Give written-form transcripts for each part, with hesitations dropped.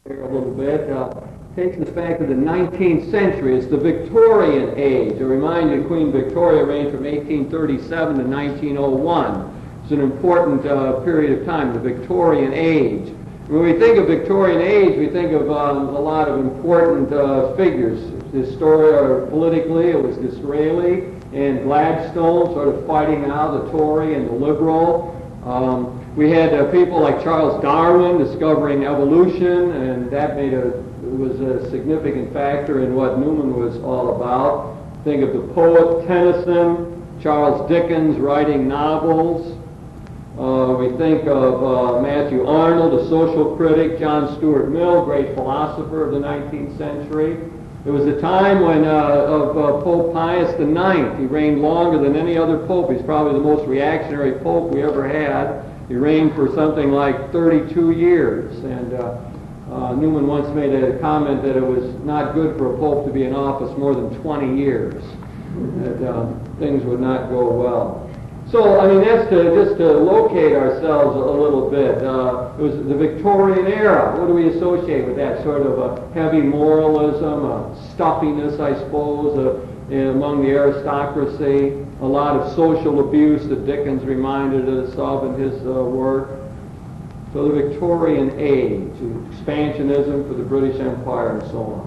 here a little bit. Takes us back to the 19th century. It's the Victorian age. I remind you, Queen Victoria reigned from 1837 to 1901. It's an important period of time, the Victorian age. When we think of Victorian age, we think of a lot of important figures. Politically, it was Disraeli and Gladstone sort of fighting out the Tory and the Liberal. We had people like Charles Darwin discovering evolution, and that was a significant factor in what Newman was all about. Think of the poet Tennyson, Charles Dickens writing novels. We think of Matthew Arnold, a social critic, John Stuart Mill, great philosopher of the 19th century. It was a time when of Pope Pius IX. He reigned longer than any other pope. He's probably the most reactionary pope we ever had. He reigned for something like 32 years. And Newman once made a comment that it was not good for a pope to be in office more than 20 years. That things would not go well. So, I mean, that's just to locate ourselves a little bit. It was the Victorian era. What do we associate with that? Sort of a heavy moralism, a stuffiness, I suppose, among the aristocracy, a lot of social abuse that Dickens reminded us of in his work. So the Victorian age, expansionism for the British Empire and so on.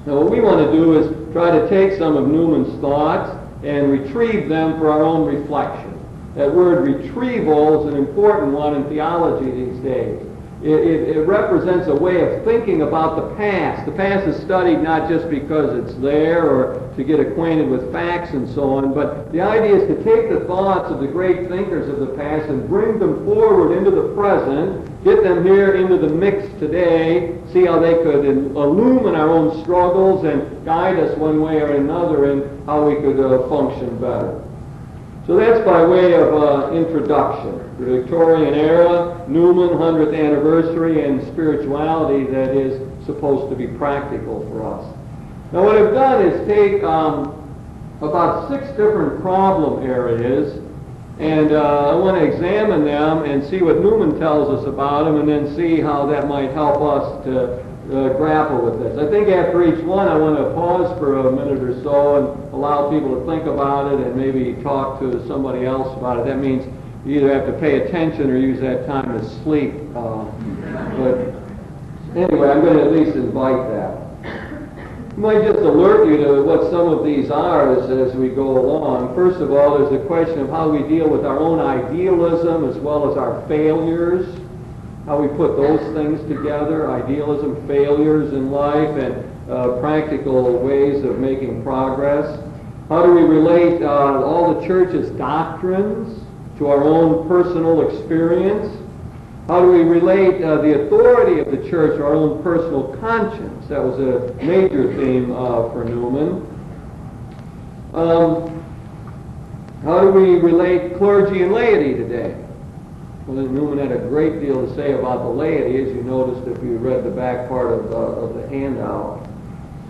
Now, what we want to do is try to take some of Newman's thoughts and retrieve them for our own reflection. That word retrieval is an important one in theology these days. It represents a way of thinking about the past. The past is studied not just because it's there or to get acquainted with facts and so on, but the idea is to take the thoughts of the great thinkers of the past and bring them forward into the present, get them here into the mix today, see how they could illumine our own struggles and guide us one way or another in how we could function better. So that's by way of introduction. The Victorian era, Newman, 100th anniversary, and spirituality that is supposed to be practical for us. Now what I've done is take about 6 different problem areas, and I want to examine them and see what Newman tells us about them, and then see how that might help us to grapple with this. I think after each one I want to pause for a minute or so and allow people to think about it and maybe talk to somebody else about it. That means you either have to pay attention or use that time to sleep. But anyway, I'm going to at least invite that. I might just alert you to what some of these are as we go along. First of all, there's the question of how we deal with our own idealism as well as our failures. How we put those things together, idealism, failures in life, and practical ways of making progress. How do we relate all the church's doctrines to our own personal experience? How do we relate the authority of the church to our own personal conscience? That was a major theme for Newman. How do we relate clergy and laity today? Well, Newman had a great deal to say about the laity, as you noticed if you read the back part of the handout.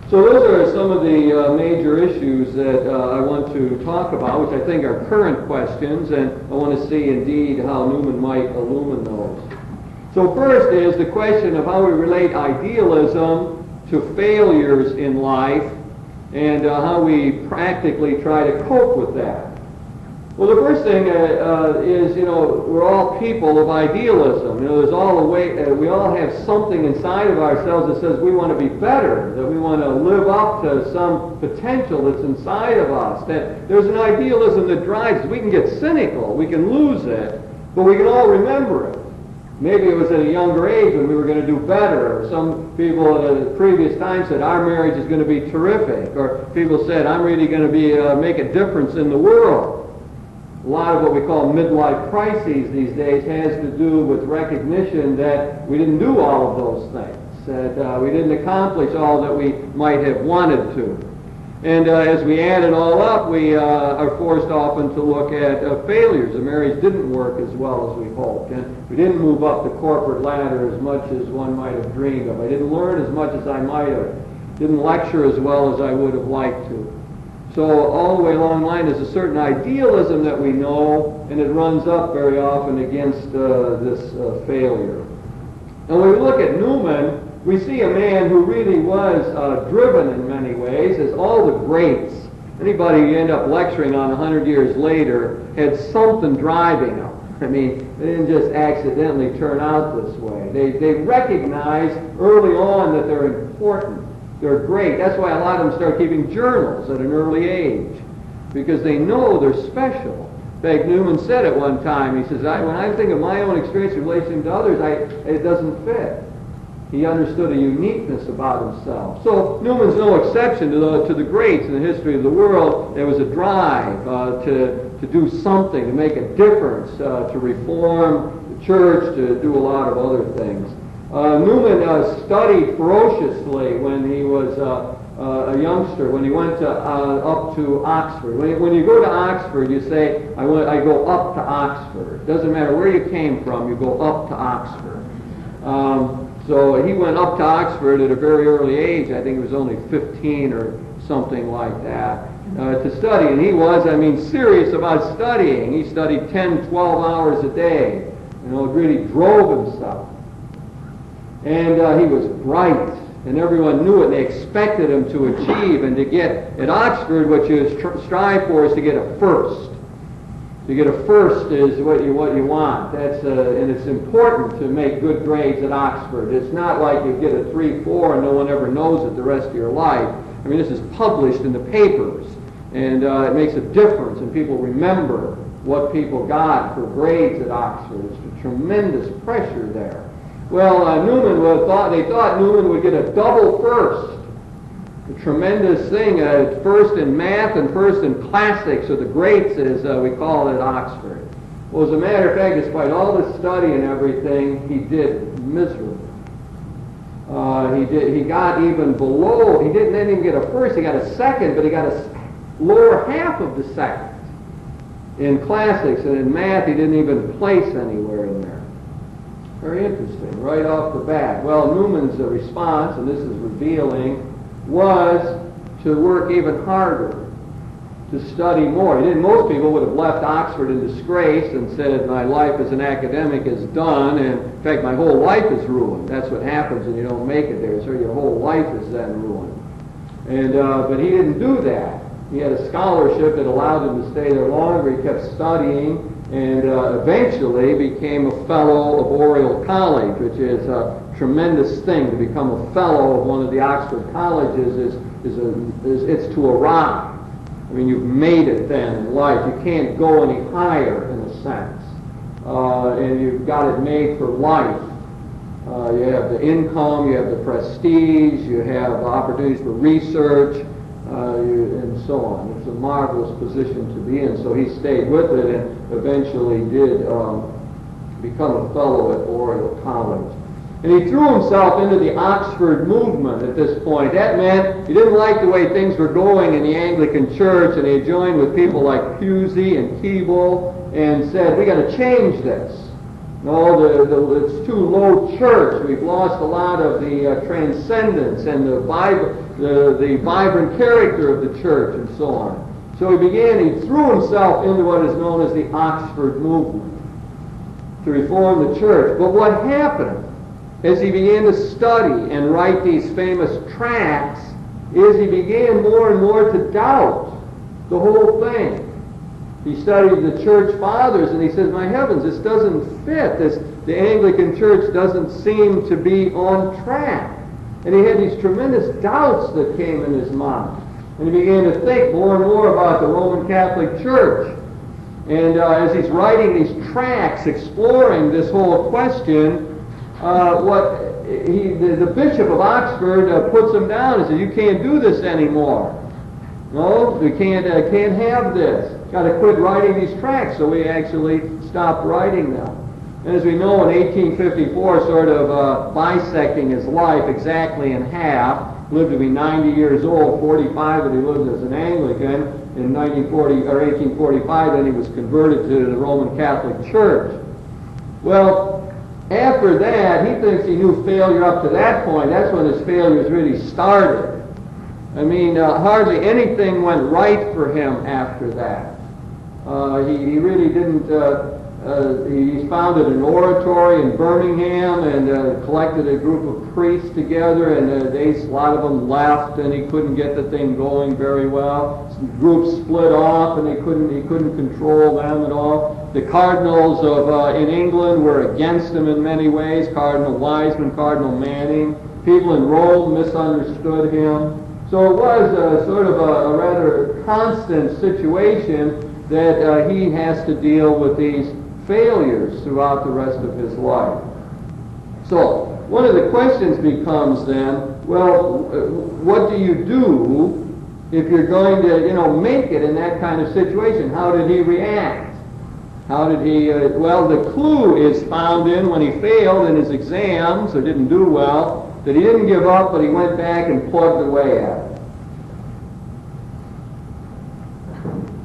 So those are some of the major issues that I want to talk about, which I think are current questions, and I want to see indeed how Newman might illumine those. So first is the question of how we relate idealism to failures in life, and how we practically try to cope with that. Well, the first thing is, we're all people of idealism. There's all a way, we all have something inside of ourselves that says we want to be better, that we want to live up to some potential that's inside of us, that there's an idealism that drives us. We can get cynical, we can lose it, but we can all remember it. Maybe it was at a younger age when we were going to do better, or some people at a previous time said our marriage is going to be terrific, or people said I'm really going to be make a difference in the world. A lot of what we call midlife crises these days has to do with recognition that we didn't do all of those things, that we didn't accomplish all that we might have wanted to. And as we add it all up, we are forced often to look at failures. The marriage didn't work as well as we hoped, and we didn't move up the corporate ladder as much as one might have dreamed of. I didn't learn as much as I might have, didn't lecture as well as I would have liked to. So all the way along the line, there's a certain idealism that we know, and it runs up very often against this failure. And when we look at Newman, we see a man who really was driven in many ways, as all the greats. Anybody you end up lecturing on 100 years later had something driving them. I mean, they didn't just accidentally turn out this way. They recognized early on that they're important. They're great. That's why a lot of them start keeping journals at an early age, because they know they're special. In fact, Newman said at one time, he says, when I think of my own experience in relation to others, it doesn't fit. He understood a uniqueness about himself. So Newman's no exception to the greats in the history of the world. There was a drive to do something, to make a difference, to reform the church, to do a lot of other things. Newman studied ferociously when he was a youngster, when he went up to Oxford. When you go to Oxford, you say, I go up to Oxford. It doesn't matter where you came from, you go up to Oxford. So he went up to Oxford at a very early age. I think he was only 15 or something like that, to study. And he was, serious about studying. He studied 10, 12 hours a day. Really drove himself. And he was bright, and everyone knew it, and they expected him to achieve and to get, at Oxford, what you strive for is to get a first. To get a first is what you want. And it's important to make good grades at Oxford. It's not like you get a 3-4 and no one ever knows it the rest of your life. This is published in the papers, and it makes a difference, and people remember what people got for grades at Oxford. It's a tremendous pressure there. Well, they thought Newman would get a double first. A tremendous thing, first in math and first in classics, or the greats as we call it at Oxford. Well, as a matter of fact, despite all the study and everything, he did miserably. He got even below, he didn't even get a first, he got a second, but he got a lower half of the second. In classics and in math, he didn't even place anywhere in there. Very interesting, right off the bat. Well, Newman's response, and this is revealing, was to work even harder, to study more. Most people would have left Oxford in disgrace and said, my life as an academic is done, and in fact, my whole life is ruined. That's what happens when you don't make it there, so your whole life is then ruined. But he didn't do that. He had a scholarship that allowed him to stay there longer. He kept studying, and eventually became a fellow of Oriel College, which is a tremendous thing. To become a fellow of one of the Oxford colleges it's to arrive. You've made it then in life. You can't go any higher in a sense, and you've got it made for life. You have the income, you have the prestige, you have opportunities for research, and so on. It's a marvelous position to be in. So he stayed with it and eventually did become a fellow at Oriel College. And he threw himself into the Oxford movement at this point. That meant he didn't like the way things were going in the Anglican Church, and he joined with people like Pusey and Keble and said, we got to change this. No, it's too low church. We've lost a lot of the transcendence and the vibrant character of the church and so on. So he threw himself into what is known as the Oxford movement to reform the church. But what happened as he began to study and write these famous tracts is he began more and more to doubt the whole thing. He studied the church fathers, and he says, my heavens, this doesn't fit. The Anglican Church doesn't seem to be on track. And he had these tremendous doubts that came in his mind. And he began to think more and more about the Roman Catholic Church. And as he's writing these tracts exploring this whole question, the Bishop of Oxford puts him down and says, you can't do this anymore. No, we can't have this. Got to quit writing these tracts. So we actually stopped writing them. And as we know, in 1854, sort of bisecting his life exactly in half, lived to be 90 years old, 45 that he lived as an Anglican. In 1845, then he was converted to the Roman Catholic Church. Well, after that, he thinks he knew failure up to that point. That's when his failures really started. Hardly anything went right for him after that. He really didn't he founded an oratory in Birmingham and collected a group of priests together, and a lot of them left, and he couldn't get the thing going very well. Some groups split off, and he couldn't control them at all. The cardinals in England were against him in many ways. Cardinal Wiseman, Cardinal Manning. People in Rome misunderstood him. So it was sort of a rather constant situation that he has to deal with these failures throughout the rest of his life. So one of the questions becomes then, well, what do you do if you're going to, make it in that kind of situation? How did he react? How did he, well, the clue is found in when he failed in his exams or didn't do well, that he didn't give up, but he went back and plugged away at it.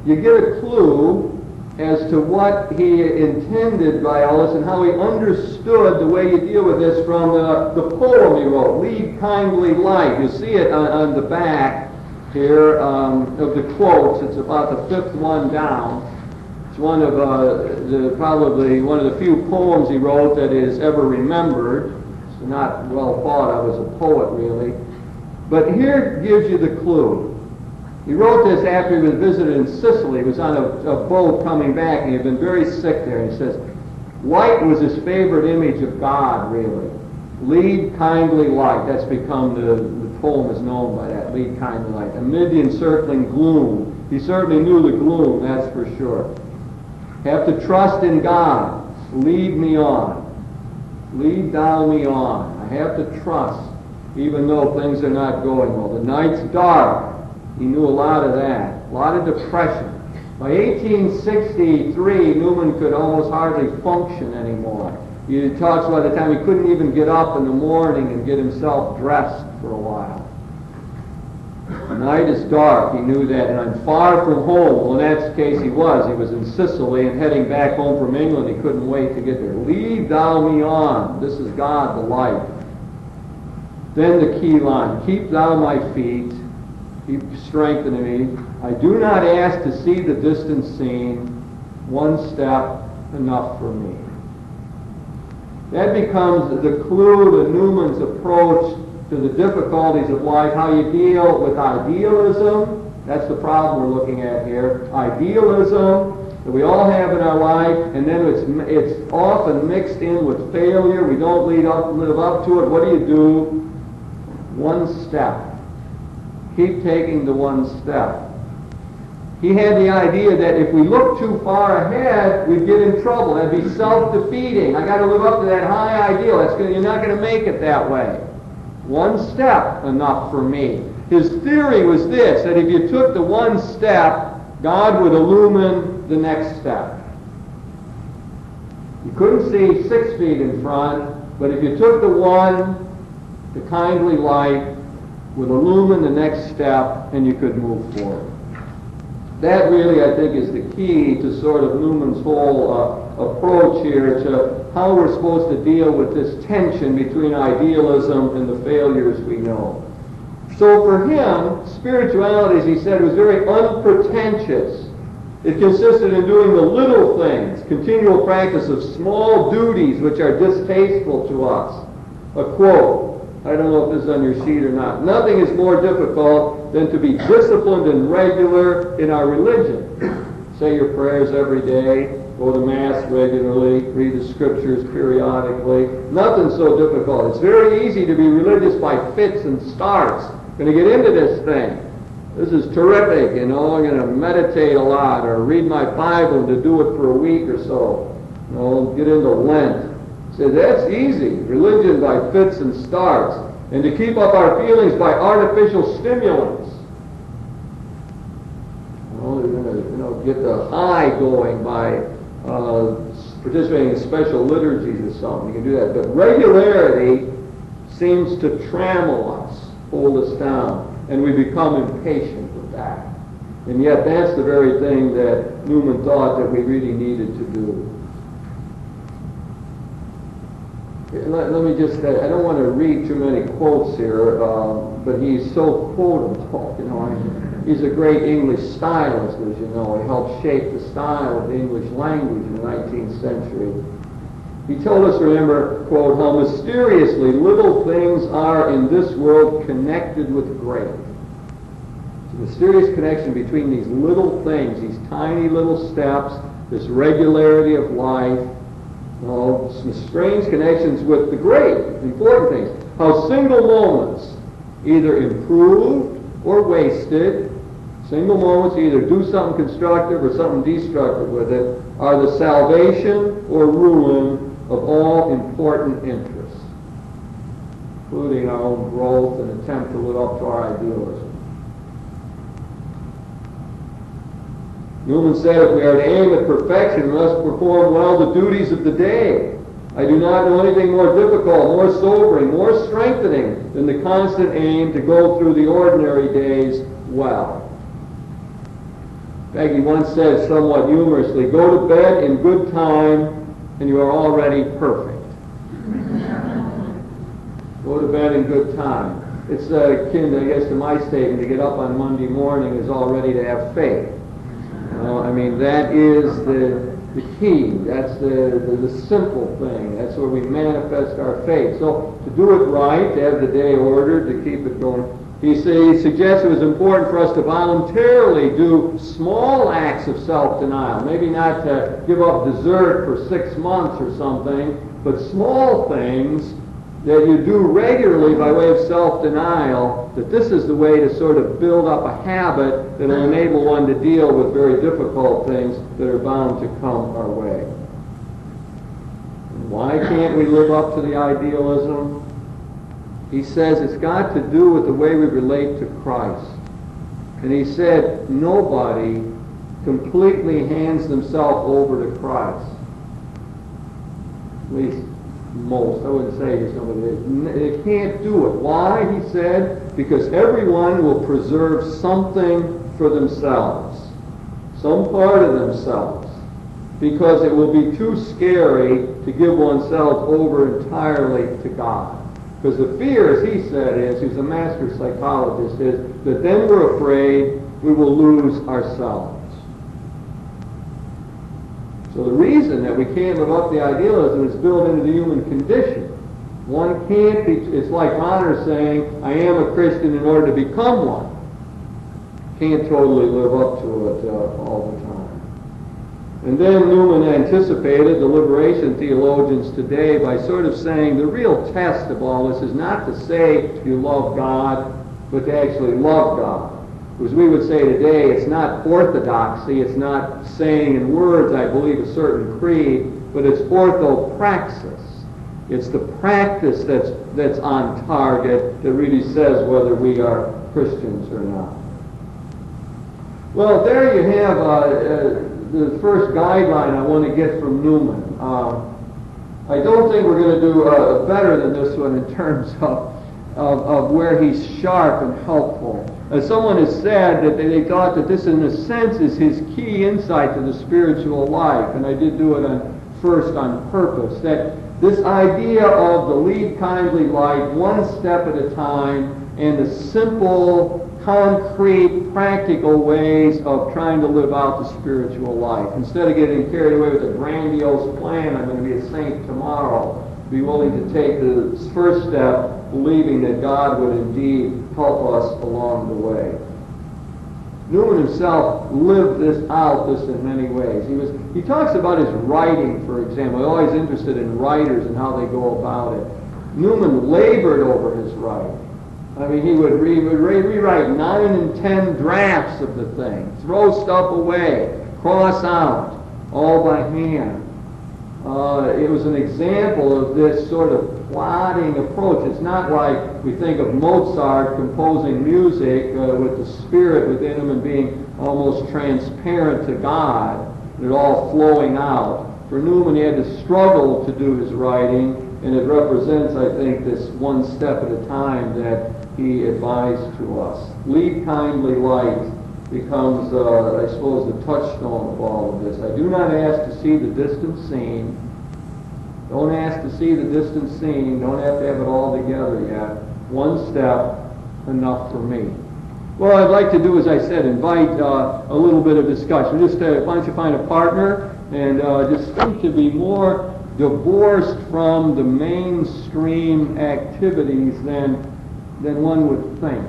You get a clue as to what he intended by all this and how he understood the way you deal with this from the poem he wrote, Lead Kindly Light. You see it on the back here of the quotes. It's about the fifth one down. It's one of probably one of the few poems he wrote that is ever remembered. It's not well thought of as a poet, really. But here gives you the clue. He wrote this after he was visited in Sicily. He was on a boat coming back, and he had been very sick there. And he says, light was his favorite image of God, really. Lead kindly light. That's become, the poem is known by that, Lead kindly light. Amid the encircling gloom. He certainly knew the gloom, that's for sure. Have to trust in God. Lead me on. Lead thou me on. I have to trust, even though things are not going well. The night's dark. He knew a lot of that, a lot of depression. By 1863, Newman could almost hardly function anymore. He talks about the time he couldn't even get up in the morning and get himself dressed for a while. The night is dark, he knew that, and I'm far from home. Well, in that case he was. He was in Sicily and heading back home from England. He couldn't wait to get there. Lead thou me on. This is God, the light. Then the key line, keep thou my feet. Keep strengthening me. I do not ask to see the distant scene. One step enough for me. That becomes the clue to Newman's approach to the difficulties of life, how you deal with idealism. That's the problem we're looking at here. Idealism that we all have in our life, and then it's often mixed in with failure. We don't live up to it. What do? One step. Keep taking the one step. He had the idea that if we look too far ahead, we'd get in trouble. That'd be self-defeating. I got to live up to that high ideal. You're not going to make it that way. One step enough for me. His theory was this, that if you took the one step, God would illumine the next step. You couldn't see 6 feet in front, but if you took the one, the kindly light would illumine the next step, and you could move forward. That really, I think, is the key to sort of Newman's whole approach here to how we're supposed to deal with this tension between idealism and the failures we know. So for him, spirituality, as he said, was very unpretentious. It consisted in doing the little things, continual practice of small duties which are distasteful to us. A quote, I don't know if this is on your sheet or not. Nothing is more difficult than to be disciplined and regular in our religion. Say your prayers every day, go to Mass regularly, read the Scriptures periodically. Nothing's so difficult. It's very easy to be religious by fits and starts. Going to get into this thing. This is terrific, I'm going to meditate a lot or read my Bible and to do it for a week or so. Get into Lent. So that's easy. Religion by fits and starts. And to keep up our feelings by artificial stimulants. You're going to get the high going by participating in special liturgies or something. You can do that. But regularity seems to trammel us, hold us down, and we become impatient with that. And yet that's the very thing that Newman thought that we really needed to do. Let me just, I don't want to read too many quotes here, but he's so quotable. He's a great English stylist, as you know. He helped shape the style of the English language in the 19th century. He told us, remember, quote, how mysteriously little things are in this world connected with great. It's a mysterious connection between these little things, these tiny little steps, this regularity of life, some strange connections with the great, the important things. How single moments, either improved or wasted, single moments, either do something constructive or something destructive with it, are the salvation or ruin of all important interests, including our own growth and attempt to live up to our idealism. Newman said, if we are to aim at perfection, we must perform well the duties of the day. I do not know anything more difficult, more sobering, more strengthening than the constant aim to go through the ordinary days well. Peggy once said somewhat humorously, go to bed in good time and you are already perfect. Go to bed in good time. It's akin, I guess, to my statement, to get up on Monday morning is all ready to have faith. That is the key. That's the simple thing. That's where we manifest our faith. So to do it right, to have the day ordered, to keep it going, he suggests it was important for us to voluntarily do small acts of self-denial. Maybe not to give up dessert for 6 months or something, but small things that you do regularly by way of self-denial, that this is the way to sort of build up a habit that will enable one to deal with very difficult things that are bound to come our way. And why can't we live up to the idealism? He says it's got to do with the way we relate to Christ. And he said nobody completely hands themselves over to Christ. At least most. I wouldn't say there's nobody. They can't do it. Why? He said, because everyone will preserve something for themselves. Some part of themselves. Because it will be too scary to give oneself over entirely to God. Because the fear, as he said, he's a master psychologist, is that then we're afraid we will lose ourselves. So the reason that we can't live up to the idealism is built into the human condition. One can't be, it's like Honor saying, I am a Christian in order to become one. Can't totally live up to it all the time. And then Newman anticipated the liberation theologians today by sort of saying the real test of all this is not to say you love God, but to actually love God. As we would say today, it's not orthodoxy, it's not saying in words, I believe a certain creed, but it's orthopraxis. It's the practice that's on target that really says whether we are Christians or not. Well, there you have the first guideline I want to get from Newman. I don't think we're going to do better than this one in terms of where he's sharp and helpful. Someone has said that they thought that this, in a sense, is his key insight to the spiritual life, and I did do it first on purpose, that this idea of the lead kindly life, one step at a time, and the simple, concrete, practical ways of trying to live out the spiritual life. Instead of getting carried away with a grandiose plan, I'm going to be a saint tomorrow, be willing to take the first step, believing that God would indeed help us along the way. Newman himself lived this out in many ways. He talks about his writing, for example. He's always interested in writers and how they go about it. Newman labored over his writing. I mean, he would rewrite 9 and 10 drafts of the thing, throw stuff away, cross out, all by hand. It was an example of this sort of plodding approach. It's not like we think of Mozart composing music with the spirit within him and being almost transparent to God, and it all flowing out. For Newman, he had to struggle to do his writing, and it represents, I think, this one step at a time that he advised to us. Lead kindly light becomes, I suppose, the touchstone of all of this. I do not ask to see the distant scene, Don't ask to see the distant scene. Don't have to have it all together yet. One step, enough for me. What I'd like to do, as I said, invite a little bit of discussion. Just why don't you find a partner and just think to be more divorced from the mainstream activities than one would think.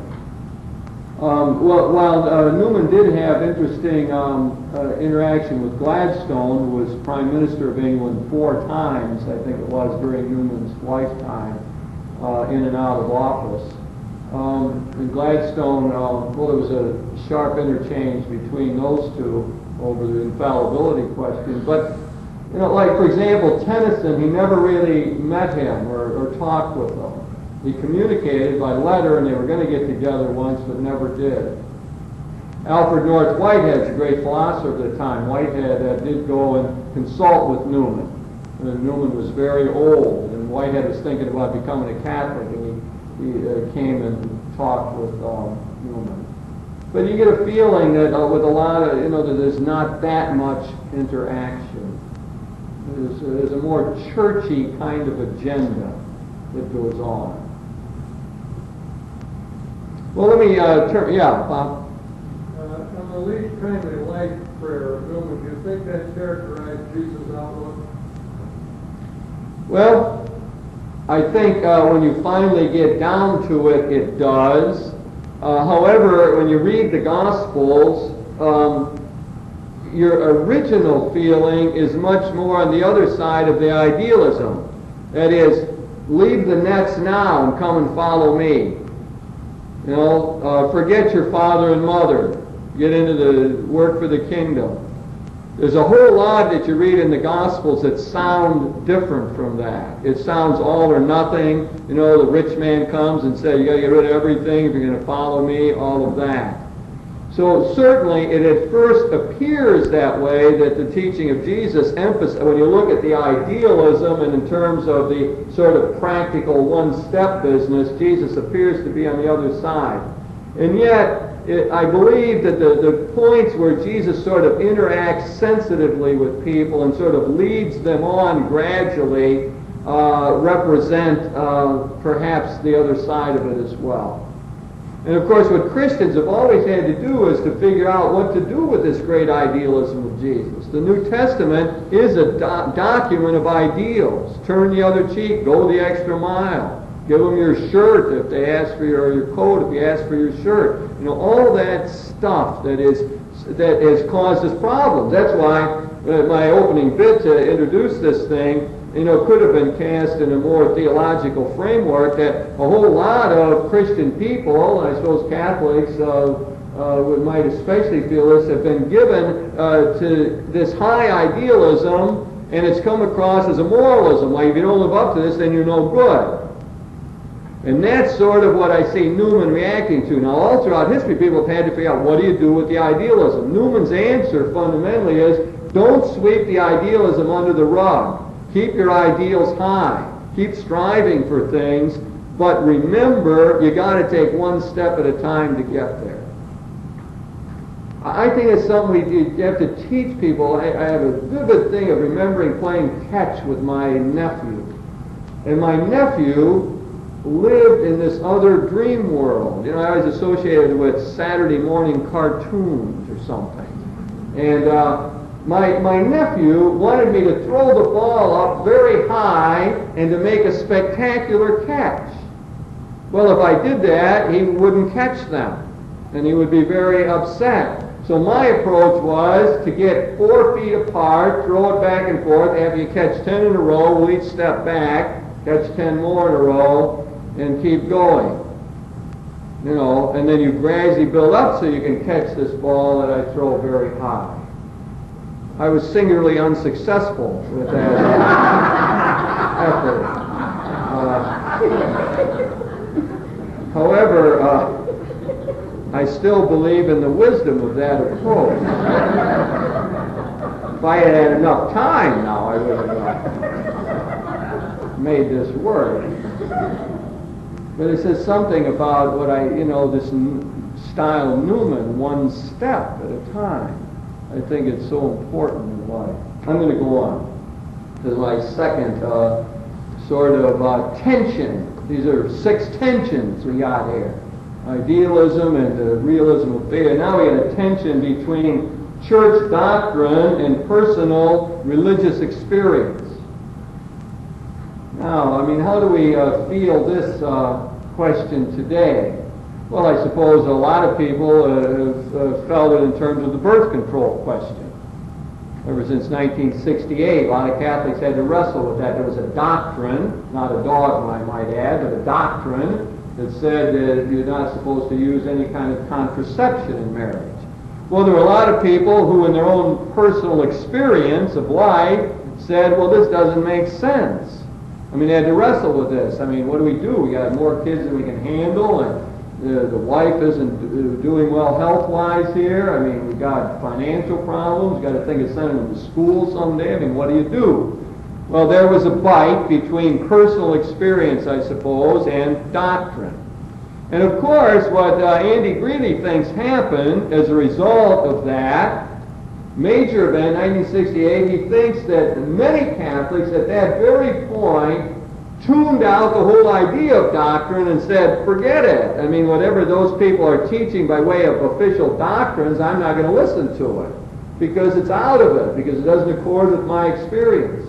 While Newman did have interesting interaction with Gladstone, who was Prime Minister of England 4 times, I think it was, during Newman's lifetime, in and out of office. And Gladstone, there was a sharp interchange between those two over the infallibility question. But, like, for example, Tennyson, he never really met him or talked with him. He communicated by letter, and they were going to get together once, but never did. Alfred North Whitehead's a great philosopher of the time. Whitehead did go and consult with Newman. And Newman was very old, and Whitehead was thinking about becoming a Catholic, and he came and talked with Newman. But you get a feeling that with a lot of, that there's not that much interaction. There's a more churchy kind of agenda that goes on. Well, let me turn. Yeah, Bob. On the least kindly light prayer of Newman, do you think that characterized Jesus' outlook? Well, I think when you finally get down to it, it does. However, when you read the Gospels, your original feeling is much more on the other side of the idealism. That is, leave the nets now and come and follow me. Forget your father and mother. Get into the work for the kingdom. There's a whole lot that you read in the Gospels that sound different from that. It sounds all or nothing. The rich man comes and says, you got to get rid of everything if you're going to follow me, all of that. So certainly it at first appears that way, that the teaching of Jesus emphasizes, when you look at the idealism and in terms of the sort of practical one-step business, Jesus appears to be on the other side. And yet, I believe that the points where Jesus sort of interacts sensitively with people and sort of leads them on gradually represent perhaps the other side of it as well. And of course, what Christians have always had to do is to figure out what to do with this great idealism of Jesus. The New Testament is a document of ideals. Turn the other cheek, go the extra mile. Give them your shirt if they ask for your coat if you ask for your shirt. All that stuff that has caused us problems. That's why my opening bit to introduce this thing, could have been cast in a more theological framework, that a whole lot of Christian people, and I suppose Catholics might especially feel this, have been given to this high idealism, and it's come across as a moralism. Like, if you don't live up to this, then you're no good. And that's sort of what I see Newman reacting to. Now, all throughout history, people have had to figure out, what do you do with the idealism? Newman's answer fundamentally is, don't sweep the idealism under the rug. Keep your ideals high. Keep striving for things, but remember, you got to take one step at a time to get there. I think it's something you have to teach people. I have a vivid thing of remembering playing catch with my nephew. And my nephew lived in this other dream world. I was associated with Saturday morning cartoons or something. And my nephew wanted me to throw the ball up very high and to make a spectacular catch. Well, if I did that, he wouldn't catch them, and he would be very upset. So my approach was to get 4 feet apart, throw it back and forth. After you catch 10 in a row, we'll each step back, catch 10 more in a row, and keep going. And then you gradually build up so you can catch this ball that I throw very high. I was singularly unsuccessful with that effort. However, I still believe in the wisdom of that approach. If I had had enough time now, I would have made this work. But it says something about what this style of Newman, one step at a time. I think it's so important in life. I'm going to go on. This is my second sort of tension. These are 6 tensions we got here. Idealism and realism of faith. Now we got a tension between church doctrine and personal religious experience. Now, I mean, how do we feel this question today? Well, I suppose a lot of people have felt it in terms of the birth control question. Ever since 1968, a lot of Catholics had to wrestle with that. There was a doctrine, not a dogma I might add, but a doctrine that said that you're not supposed to use any kind of contraception in marriage. Well, there were a lot of people who, in their own personal experience of life, said, well, this doesn't make sense. I mean, they had to wrestle with this. I mean, what do? We got more kids than we can handle, and the wife isn't doing well health-wise here. I mean, we got financial problems. We got to think of sending them to school someday. I mean, what do? Well, there was a bite between personal experience, I suppose, and doctrine. And of course, what Andy Greeley thinks happened as a result of that major event, 1968, he thinks that many Catholics at that very point tuned out the whole idea of doctrine and said, forget it. I mean, whatever those people are teaching by way of official doctrines, I'm not going to listen to it because it's out of it, because it doesn't accord with my experience.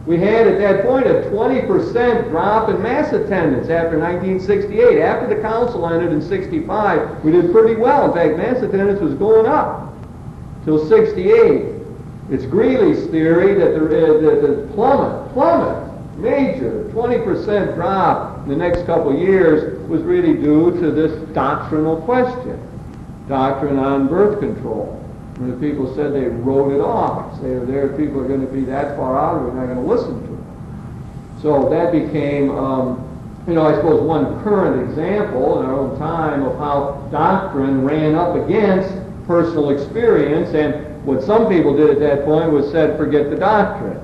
We had at that point a 20% drop in mass attendance after 1968. After the council ended in 65, we did pretty well. In fact, mass attendance was going up till 68. It's Greeley's theory that the plummet, major 20% drop in the next couple of years was really due to this doctrinal question, doctrine on birth control. And the people said they wrote it off. Say, there people are going to be that far out, we're not going to listen to them. So that became, I suppose one current example in our own time of how doctrine ran up against personal experience, and what some people did at that point was said, forget the doctrine.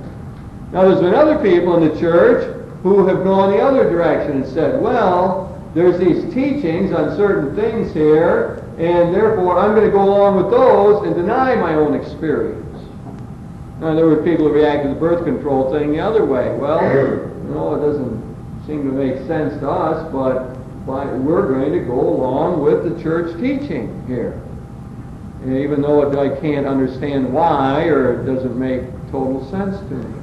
Now there's been other people in the church who have gone the other direction and said, well, there's these teachings on certain things here, and therefore I'm going to go along with those and deny my own experience. Now there were people who reacted to the birth control thing the other way. Well, it doesn't seem to make sense to us, but we're going to go along with the church teaching here. And even though I can't understand why, or it doesn't make total sense to me.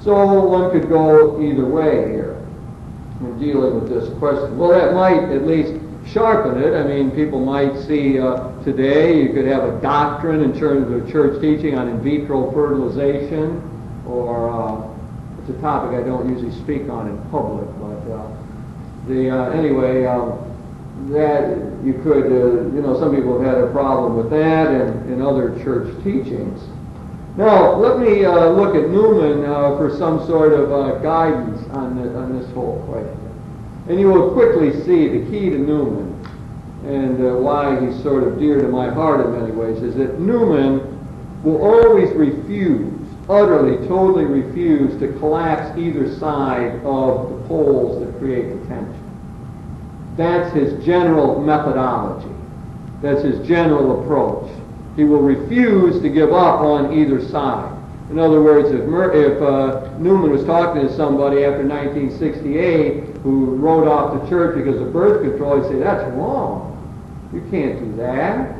So one could go either way here in dealing with this question. Well, that might at least sharpen it. I mean, people might see today you could have a doctrine in terms of church teaching on in vitro fertilization, or it's a topic I don't usually speak on in public, but that you could, some people have had a problem with that and in other church teachings. Now, let me look at Newman for some sort of guidance on this whole question. And you will quickly see the key to Newman, and why he's sort of dear to my heart in many ways, is that Newman will always refuse, utterly, totally refuse to collapse either side of the poles that create the tension. That's his general methodology. That's his general approach. He will refuse to give up on either side. In other words, if Newman was talking to somebody after 1968 who wrote off the church because of birth control, he'd say, that's wrong. You can't do that.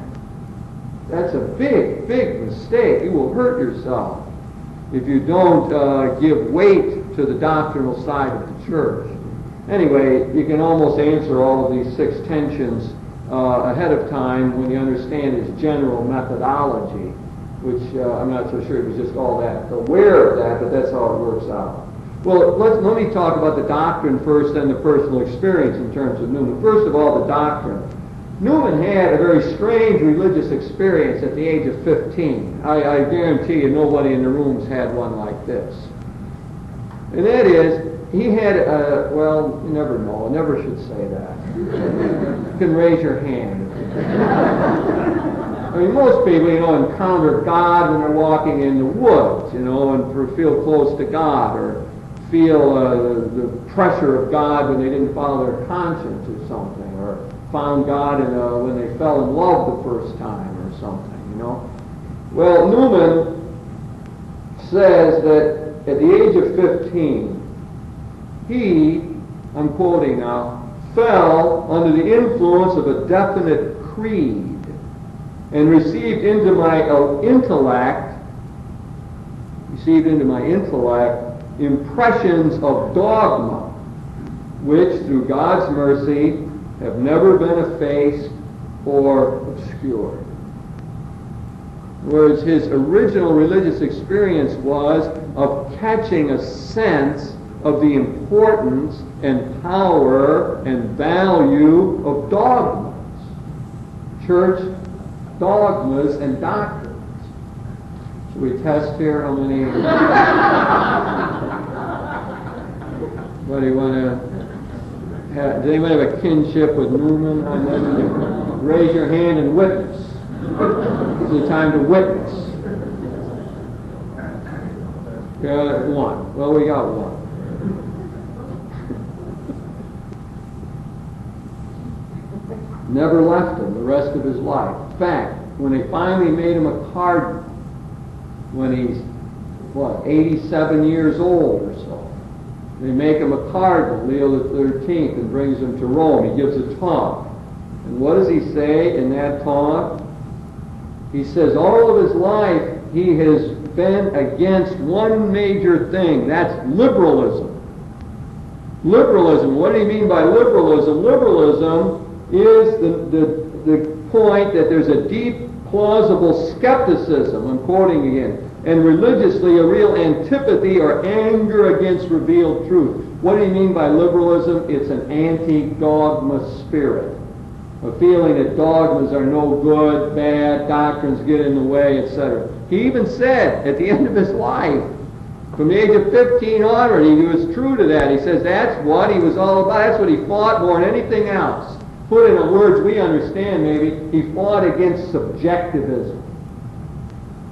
That's a big, big mistake. You will hurt yourself if you don't give weight to the doctrinal side of the church. Anyway, you can almost answer all of these 6 tensions ahead of time when you understand his general methodology, which I'm not so sure he was just all that aware of that, but that's how it works out. Well, let me talk about the doctrine first, then the personal experience in terms of Newman. First of all, the doctrine. Newman had a very strange religious experience at the age of 15. I guarantee you nobody in the room's had one like this. And that is, he had, you never know. I never should say that. You can raise your hand. I mean, most people, encounter God when they're walking in the woods, and feel close to God, or feel the pressure of God when they didn't follow their conscience or something, or found God when they fell in love the first time or something, Well, Newman says that at the age of 15, he, I'm quoting now, fell under the influence of a definite creed and received into my intellect impressions of dogma, which through God's mercy have never been effaced or obscured. Whereas his original religious experience was of catching a sense of the importance and power and value of dogmas, church dogmas and doctrines. Should we test here how many? What do you want to have? Does anyone have a kinship with Newman on this? Raise your hand and witness. It's the time to witness. One. Well, we got one. Never left him the rest of his life. In fact, when they finally made him a cardinal, when he's, 87 years old or so, they make him a cardinal, Leo XIII, and brings him to Rome. He gives a talk. And what does he say in that talk? He says all of his life he has been against one major thing. That's liberalism. Liberalism. What do you mean by liberalism? Liberalism is the point that there's a deep, plausible skepticism, I'm quoting again, and religiously a real antipathy or anger against revealed truth. What do you mean by liberalism? It's an anti-dogma spirit. A feeling that dogmas are no good, bad, doctrines get in the way, etc. He even said at the end of his life, from the age of 15 onward, he was true to that. He says that's what he was all about. That's what he fought more than anything else. Put in the words we understand maybe, he fought against subjectivism.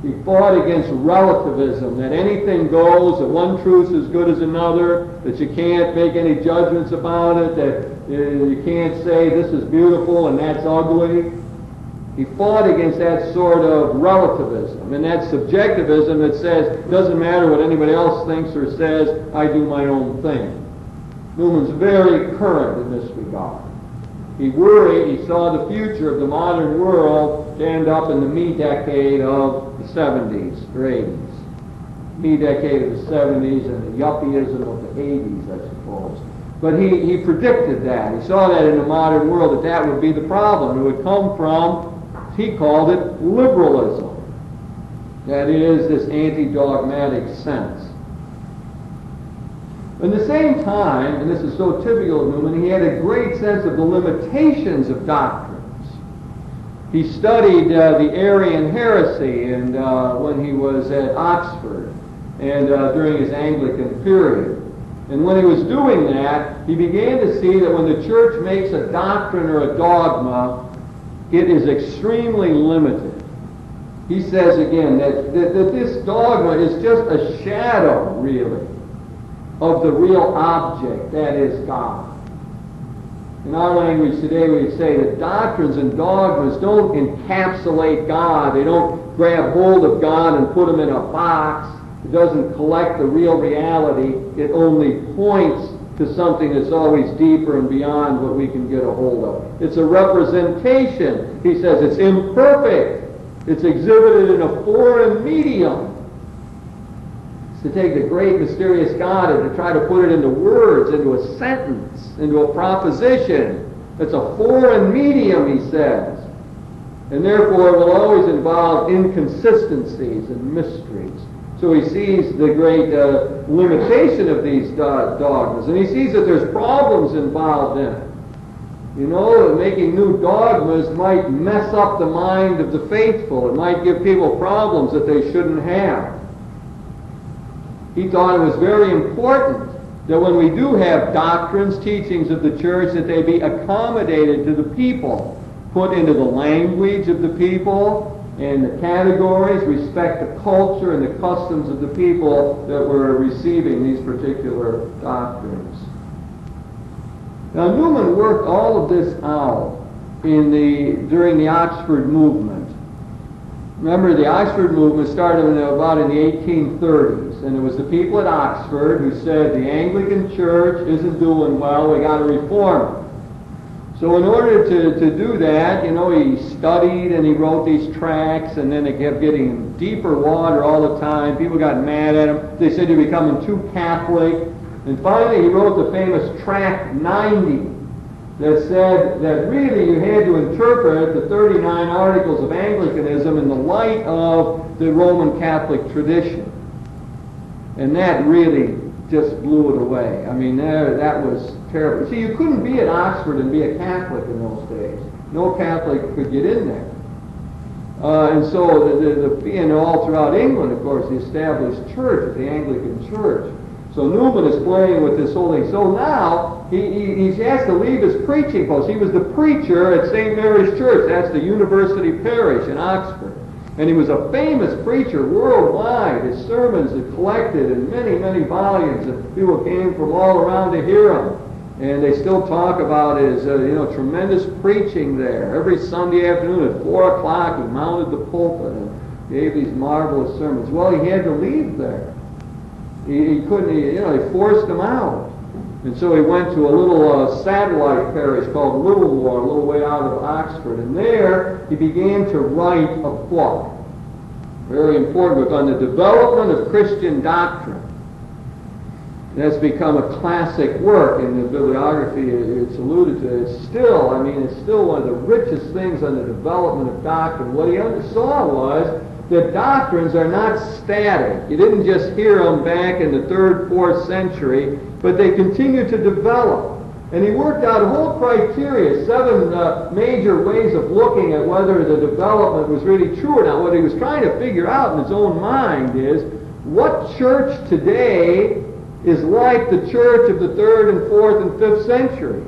He fought against relativism, that anything goes, that one truth is as good as another, that you can't make any judgments about it, that you can't say this is beautiful and that's ugly. He fought against that sort of relativism and that subjectivism that says, it doesn't matter what anybody else thinks or says, I do my own thing. Newman's very current in this regard. He worried, he saw the future of the modern world to end up in the me decade of the 70s or 80s. Me decade of the 70s and the yuppieism of the 80s, I suppose. But he predicted that. He saw that in the modern world, that would be the problem. It would come from, he called it liberalism. That is, this anti-dogmatic sense. At the same time, and this is so typical of Newman, he had a great sense of the limitations of doctrines. He studied the Arian heresy and when he was at Oxford and during his Anglican period. And when he was doing that, he began to see that when the church makes a doctrine or a dogma, it is extremely limited. He says again that this dogma is just a shadow, really, of the real object, that is God. In our language today, we'd say that doctrines and dogmas don't encapsulate God. They don't grab hold of God and put him in a box. It doesn't collect the real reality. It only points to something that's always deeper and beyond what we can get a hold of. It's a representation. He says it's imperfect. It's exhibited in a foreign medium. To take the great mysterious God and to try to put it into words, into a sentence, into a proposition. It's a foreign medium, he says. And therefore it will always involve inconsistencies and mysteries. So he sees the great limitation of these dogmas. And he sees that there's problems involved in it. You know, making new dogmas might mess up the mind of the faithful. It might give people problems that they shouldn't have. He thought it was very important that when we do have doctrines, teachings of the church, that they be accommodated to the people, put into the language of the people, and the categories, respect the culture and the customs of the people that were receiving these particular doctrines. Now Newman worked all of this out during the Oxford movement. Remember, the Oxford movement started about in the 1830s. And it was the people at Oxford who said the Anglican Church isn't doing well, we got to reform it. So in order to do that, he studied and he wrote these tracts, and then it kept getting deeper water all the time. People got mad at him. They said you're becoming too Catholic. And finally he wrote the famous Tract 90 that said that really you had to interpret the 39 Articles of Anglicanism in the light of the Roman Catholic tradition. And that really just blew it away. I mean, that was terrible. See, you couldn't be at Oxford and be a Catholic in those days. No Catholic could get in there. And so, and all throughout England, of course, the established church, the Anglican Church. So Newman is playing with this whole thing. So now, he has to leave his preaching post. He was the preacher at St. Mary's Church. That's the university parish in Oxford. And he was a famous preacher worldwide. His sermons are collected in many, many volumes, and people came from all around to hear him. And they still talk about his, tremendous preaching there. Every Sunday afternoon at 4 o'clock, he mounted the pulpit and gave these marvelous sermons. Well, he had to leave there. He couldn't, they forced him out. And so he went to a little satellite parish called Littlemore, a little way out of Oxford. And there he began to write a book, very important book, on the development of Christian doctrine. It has become a classic work in the bibliography. It's alluded to. It's still one of the richest things on the development of doctrine. What he saw was that doctrines are not static. You didn't just hear them back in the 3rd, 4th century, but they continue to develop. And he worked out a whole criteria, 7 major ways of looking at whether the development was really true or not. What he was trying to figure out in his own mind is, what church today is like the church of the 3rd and 4th and 5th centuries?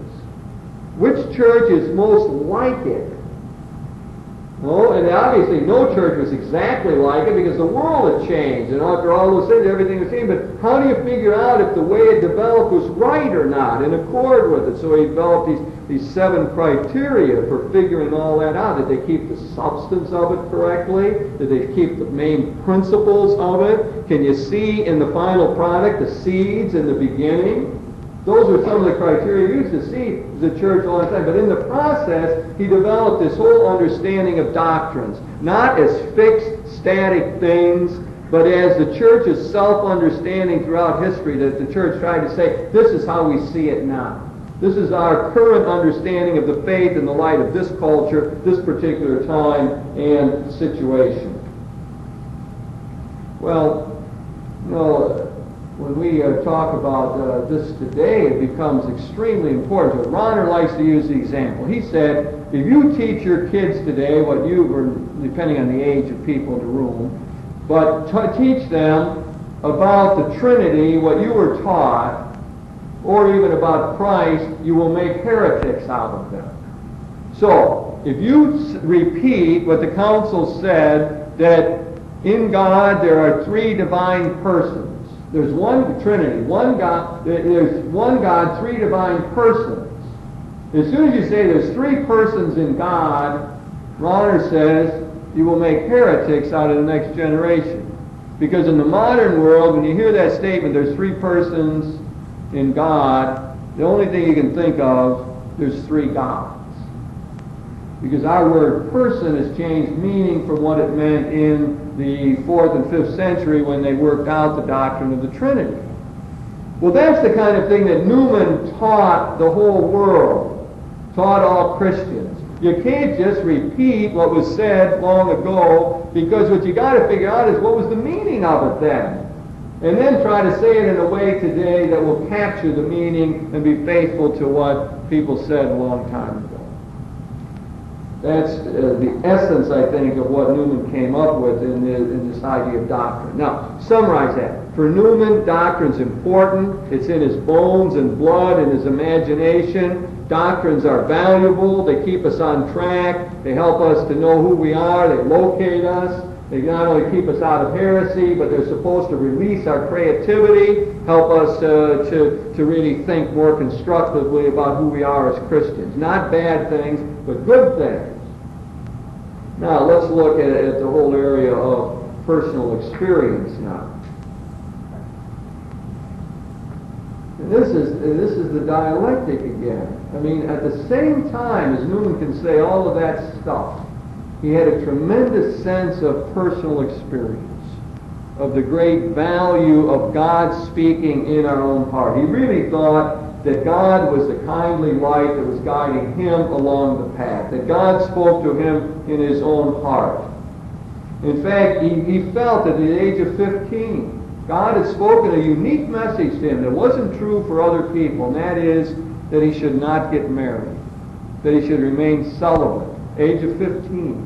Which church is most like it? No, and obviously no church was exactly like it because the world had changed, and after all those things, everything was changed. But how do you figure out if the way it developed was right or not, in accord with it? So he developed these 7 criteria for figuring all that out. Did they keep the substance of it correctly? Did they keep the main principles of it? Can you see in the final product the seeds in the beginning? Those were some of the criteria used to see the church all the time. But in the process, he developed this whole understanding of doctrines, not as fixed, static things, but as the church's self-understanding throughout history, that the church tried to say, this is how we see it now. This is our current understanding of the faith in the light of this culture, this particular time and situation. Well, when we talk about this today, it becomes extremely important. Ronner likes to use the example. He said, if you teach your kids today what you, or depending on the age of people in the room, but teach them about the Trinity, what you were taught, or even about Christ, you will make heretics out of them. So, if you repeat what the council said, that in God there are 3 divine persons, there's one Trinity, one God, there's one God, 3 divine persons. As soon as you say there's 3 persons in God, Ronner says you will make heretics out of the next generation. Because in the modern world, when you hear that statement, there's 3 persons in God, the only thing you can think of, there's 3 gods. Because our word person has changed meaning from what it meant in the 4th and 5th century when they worked out the doctrine of the Trinity. Well, that's the kind of thing that Newman taught the whole world, taught all Christians. You can't just repeat what was said long ago, because what you got to figure out is what was the meaning of it then. And then try to say it in a way today that will capture the meaning and be faithful to what people said a long time ago. That's the essence, I think, of what Newman came up with in this idea of doctrine. Now, summarize that. For Newman, doctrine's important. It's in his bones and blood and his imagination. Doctrines are valuable. They keep us on track. They help us to know who we are. They locate us. They not only keep us out of heresy, but they're supposed to release our creativity, help us to really think more constructively about who we are as Christians. Not bad things, but good things. Now, let's look at the whole area of personal experience now. this is the dialectic again. I mean, at the same time as Newman can say all of that stuff, he had a tremendous sense of personal experience, of the great value of God speaking in our own heart. He really thought that God was the kindly light that was guiding him along the path, that God spoke to him in his own heart. In fact, he felt at the age of 15, God had spoken a unique message to him that wasn't true for other people, and that is that he should not get married, that he should remain celibate. Age of 15.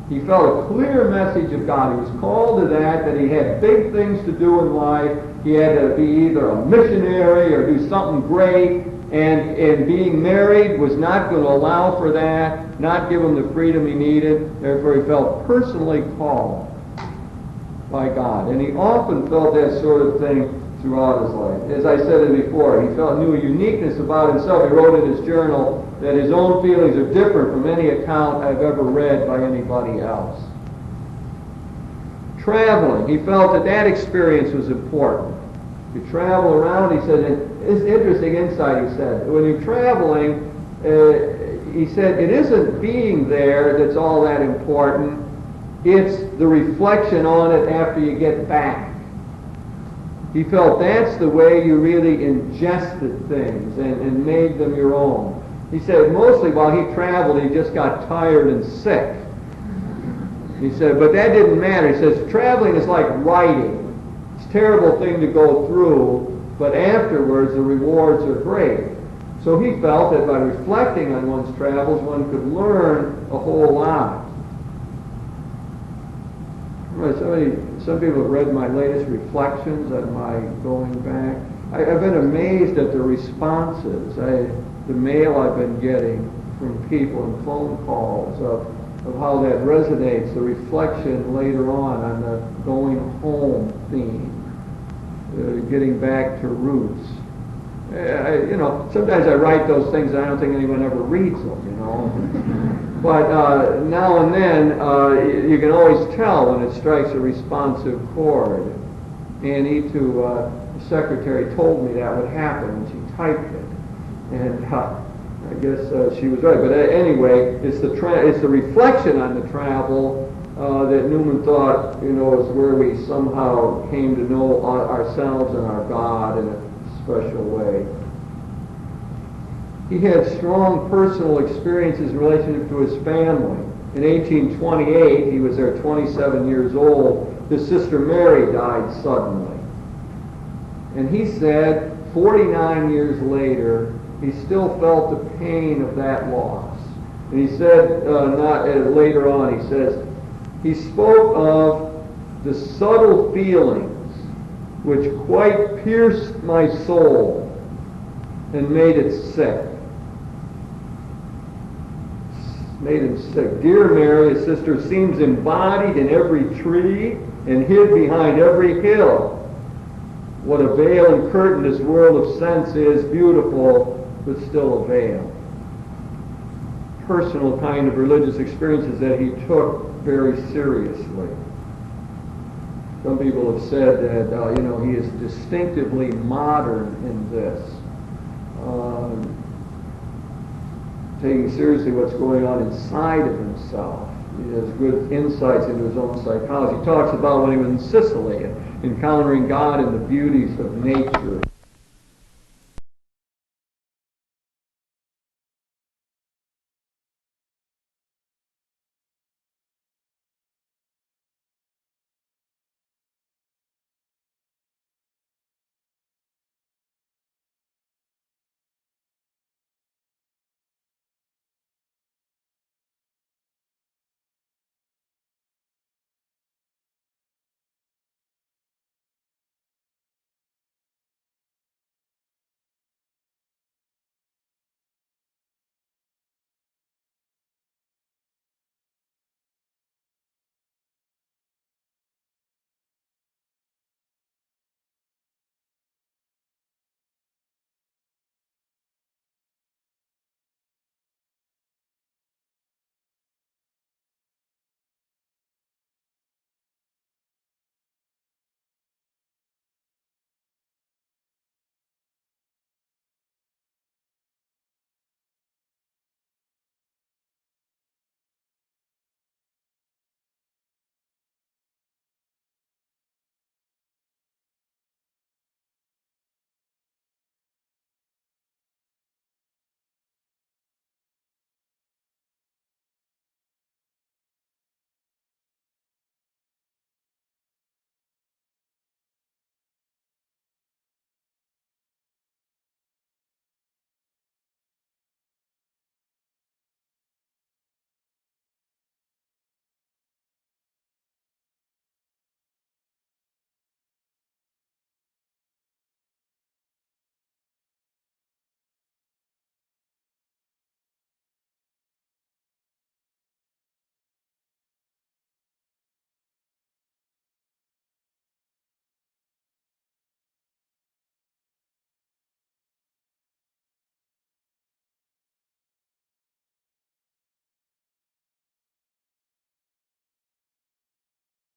He felt a clear message of God. He was called to that he had big things to do in life. He had to be either a missionary or do something great, and being married was not going to allow for that, not give him the freedom he needed. Therefore, he felt personally called by God. And he often felt that sort of thing throughout his life. As I said it before, he knew a uniqueness about himself. He wrote in his journal that his own feelings are different from any account I've ever read by anybody else. Traveling. He felt that experience was important. You travel around, he said, and it's interesting insight, he said. When you're traveling, he said, it isn't being there that's all that important. It's the reflection on it after you get back. He felt that's the way you really ingested things and made them your own. He said mostly while he traveled, he just got tired and sick. He said, but that didn't matter. He says, traveling is like writing. It's a terrible thing to go through, but afterwards the rewards are great. So he felt that by reflecting on one's travels, one could learn a whole lot. Some people have read my latest reflections on my going back. I've been amazed at the responses, the mail I've been getting from people and phone calls of how that resonates, the reflection later on the going home theme, getting back to roots. Sometimes I write those things and I don't think anyone ever reads them, But now and then, you can always tell when it strikes a responsive chord. Annie, the secretary, told me that would happen when she typed it. And I guess she was right. But anyway, it's the reflection on the travel that Newman thought, is where we somehow came to know ourselves and our God in a special way. He had strong personal experiences in relationship to his family. In 1828, he was there 27 years old, his sister Mary died suddenly. And he said, 49 years later, he still felt the pain of that loss. And he said, later on, he says, he spoke of the subtle feelings which quite pierced my soul and made it sick. Made him sick. Dear Mary, his sister, seems embodied in every tree and hid behind every hill. What a veil and curtain this world of sense is, beautiful, but still a veil. Personal kind of religious experiences that he took very seriously. Some people have said that, he is distinctively modern in this. Taking seriously what's going on inside of himself. He has good insights into his own psychology. He talks about when he was in Sicily, encountering God in the beauties of nature.